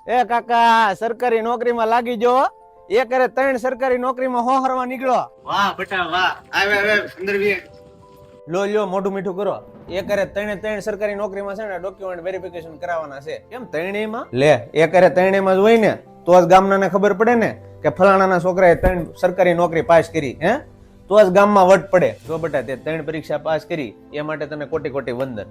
એ કાકા સરકારી નોકરીમાં લાગી જો એ કરે 3 સરકારી નોકરીમાં હોહરવા નીકળો. વાહ બેટા વાહ. આવે આવે અંદર બી. લો મોઢું મીઠું કરો. એ કરે 3 સરકારી નોકરીમાં છે ને ડોક્યુમેન્ટ વેરિફિકેશન કરાવવાના છે. કેમ 3 લે એ કરે 3 જ હોય ને તો જ ગામનાને ખબર પડે ને કે ફલાણાના છોકરાએ 3 સરકારી નોકરી પાસ કરી હે તો જ ગામમાં વટ પડે. જો બેટા તે 3 પરીક્ષા પાસ કરી એ માટે તને કોટી કોટી વંદન.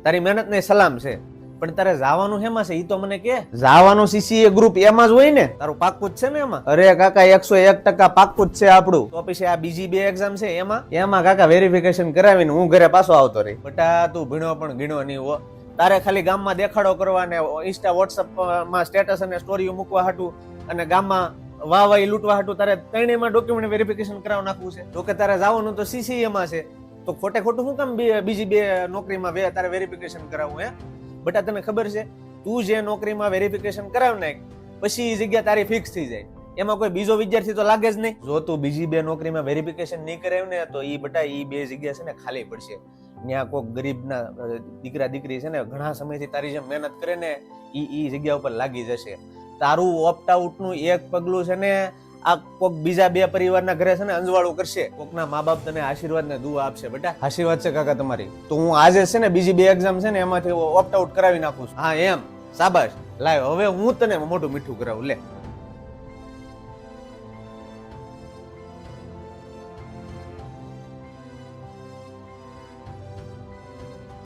તારી મહેનત ને સલામ છે. પણ તારે જવાનું હેમાં છે ઈ તો મને કે. જવાનું સીસીએ ગ્રુપ એમાં જ હોય ને તારું પાક્કું જ છે ને એમાં. અરે કાકા 101% પાક્કું જ છે આપણું. તો પછી આ બીજી 2 એક્ઝામ છે એમાં કાકા વેરિફિકેશન કરાવીને હું ઘરે પાછો આવતો રહી. બટા તું ભીણો પણ ગીણો નહીં હો. તારે ખાલી ગામમાં દેખાડો કરવા ને ઇન્સ્ટા વોટ્સઅપ માં સ્ટેટસ અને સ્ટોરીઓ મૂકવા હાટું અને ગામમાં વાહ લૂંટવા હાટું તારે 3 ડોક્યુમેન્ટ વેરિફિકેશન કરાવ નાખવું છે. જો કે તારે જવાનું તો સીસીએ માં છે તો ખોટે ખોટું શું કામ બીજી 2 નોકરીમાં તારે વેરિફિકેશન કરાવવું હે. બટા તને ખબર છે તું જે નોકરીમાં વેરિફિકેશન કરાવ નાખ પછી એ જગ્યા તારી ફિક્સ થઈ જાય. એમાં કોઈ બીજો વિદ્યાર્થી તો લાગે જ નહીં. જો તું બીજી 2 નોકરીમાં વેરિફિકેશન નહીં કરાવ ને તો ઈ બટા ઈ 2 જગ્યા છે ને ખાલી પડશે. ત્યાં કોઈક ગરીબના દીકરા દીકરી છે ને ઘણા સમયથી તારી જેમ મહેનત કરે ને ઈ જગ્યા ઉપર લાગી જશે. તારું ઓપ્ટ આઉટ નું એક પગલું છે ને આ કોઈક બીજા 2 પરિવારના ઘરે છે ને અંજવાળું કરશે. કોકના મા બાપ તને આશીર્વાદ ને દુઆ આપશે. બેટા આશીર્વાદ છે કાકા તમારી. તો હું આજે છે ને બીજી 2 એક્ઝામ છે ને એમાંથી ઓપ્ટ આઉટ કરાવી નાખું છું. હા એમ શાબાશ. લાવ હવે હું તને મોઢું મીઠું કરાવું લે.